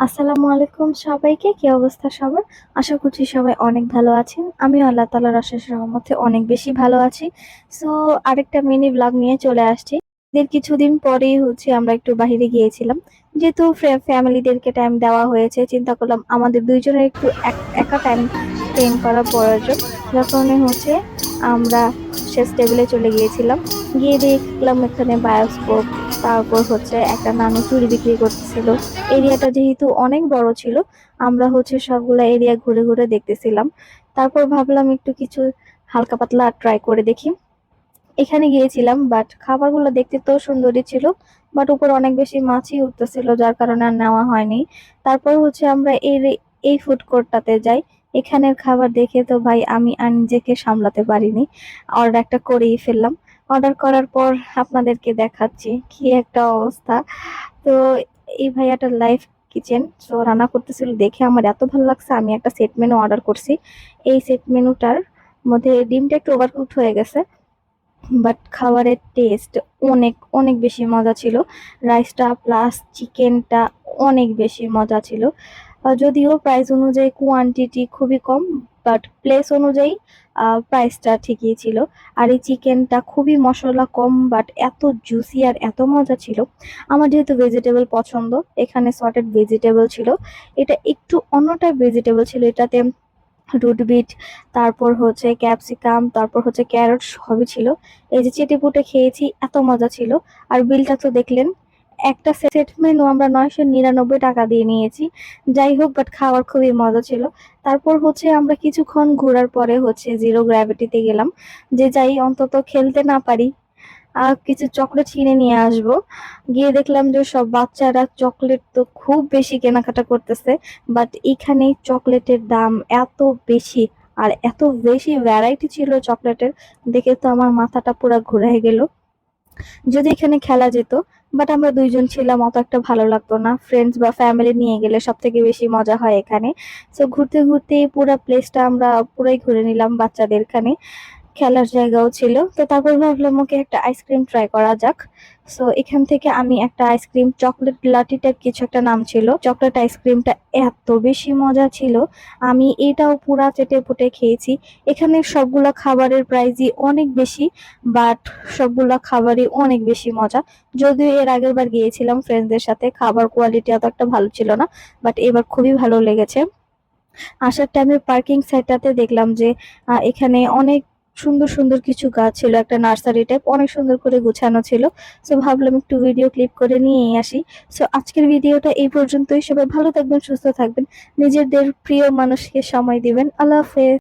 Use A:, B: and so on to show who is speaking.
A: আসসালামু আলাইকুম সবাইকে, কি অবস্থা সবার? আশা করছি সবাই অনেক ভালো আছেন। আমিও আল্লাহ তাআলার অশেষ রহমতে অনেক বেশি ভালো আছি। সো আরেকটা মিনি ব্লগ নিয়ে চলে আসছি। এর কিছুদিন পরেই আমরা একটু বাহিরে গিয়েছিলাম। যেহেতু ফ্যামিলিদেরকে টাইম দেওয়া হয়েছে, চিন্তা করলাম আমাদের দুইজনের একটু একা টাইম স্পেন্ড করা প্রয়োজন। যার কারণে আমরা শেষ টেবিলে চলে গিয়েছিলাম। গিয়ে দেখলাম এখানে বায়োস্কোপ, তারপর একটা নানু চুড়ি বিক্রি করতেছিল। এরিয়াটা যেহেতু অনেক বড় ছিল, আমরা সবগুলা এরিয়া ঘুরে ঘুরে দেখতেছিলাম। তারপর ভাবলাম একটু কিছু হালকা পাতলা ট্রাই করে দেখি। এখানে গিয়েছিলাম, বাট খাবারগুলো দেখতে তো সুন্দরই ছিল, বাট উপর অনেক বেশি মাছই উঠতেছিল, যার কারণে আর নেওয়া হয়নি। তারপর আমরা এই ফুড কোর্টটাতে যাই। এখানের খাবার দেখে তো ভাই আমি আর নিজেকে সামলাতে পারিনি, অর্ডার একটা করেই ফেললাম। অর্ডার করার পর আপনাদেরকে দেখাচ্ছি কি একটা অবস্থা। তো এই ভাইয়াটা লাইভ কিচেন রান্না করতেছিল দেখে আমার এত ভালো লাগছে, আমি একটা সেট মেনু অর্ডার করছি। এই সেট মেনুটার মধ্যে ডিমটা একটু ওভারকুকড হয়ে গেছে, বাট খাবারের টেস্ট অনেক অনেক বেশি মজা ছিল। রাইসটা প্লাস চিকেনটা অনেক বেশি মজা ছিল। যদিও প্রাইস অনুযায়ী কোয়ান্টিটি খুবই কম, বাট প্লেস অনুযায়ী প্রাইসটা ঠিকই ছিল। আর এই চিকেনটা খুবই মশলা কম, বাট এত জুসি আর এত মজা ছিল। আমার যেহেতু ভেজিটেবল পছন্দ, এখানে সর্টেড ভেজিটেবল ছিল। এটা একটু অন্য টাইপ ভেজিটেবল ছিল, এটাতে রুট বিট, তারপর ক্যাপসিকাম, তারপর ক্যারট সবই ছিল। এই যে চেটেপুটে খেয়েছি, এত মজা ছিল। আর বিলটা তো দেখলেন, একটা সেট মেনু আমরা 999 টাকা দিয়ে নিয়েছি। যাই হোক, বাট খাওয়ার খুবই মজা ছিল। তারপর আমরা কিছুক্ষণ ঘোরার পরে জিরো গ্র্যাভিটিতে গেলাম, যে যাই অন্তত খেলতে না পারি, কিছু চকলেট কিনে নিয়ে আসবো। গিয়ে দেখলাম যে সব বাচ্চারা চকলেট তো খুব বেশি কেনাকাটা করতেছে, বাট এখানে চকলেটের দাম এত বেশি, আর এত বেশি ভ্যারাইটি ছিল চকলেটের, দেখে তো আমার মাথাটা পুরো ঘুরে গেল। যদি এখানে খেলা যেত, বাট আমরা দুইজন ছিলাম, অত একটা ভালো লাগতো না। ফ্রেন্ডস বা ফ্যামিলি নিয়ে গেলে সব থেকে বেশি মজা হয় এখানে। তো ঘুরতে ঘুরতে পুরো প্লেসটা আমরা পুরাই ঘুরে নিলাম। বাচ্চাদের এখানে খেলার জায়গাও ছিল। তো তারপর ভাবলাম ওকে একটা আইসক্রিম ট্রাই করা যাক। সো এখান থেকে আমি একটা আইসক্রিম, চকলেট লাটি টাইপ কিছু একটা নাম ছিল, চকলেট আইসক্রিমটা এত বেশি মজা ছিল, আমি এটাও পুরা চেটে পুটে খেয়েছি। এখানে সবগুলা খাবারের প্রাইসই অনেক বেশি, বাট সবগুলা খাবারই অনেক বেশি মজা। যদিও এর আগের বার গিয়েছিলাম ফ্রেন্ডসদের সাথে, খাবার কোয়ালিটি এত একটা ভালো ছিল না, বাট এবার খুবই ভালো লেগেছে। আসার টাইমে পার্কিং সাইডটাতে দেখলাম যে এখানে অনেক সুন্দর সুন্দর কিছু গাছ ছিল, একটা নার্সারি টাইপ, অনেক সুন্দর করে গুছানো ছিল। সো ভাবলাম একটু ভিডিও ক্লিপ করে নিয়ে আসি। সো আজকের ভিডিওটা এই পর্যন্তই। সবাই ভালো থাকবেন, সুস্থ থাকবেন, নিজেদের প্রিয় মানুষকে সময় দিবেন। আল্লাহ হাফেজ।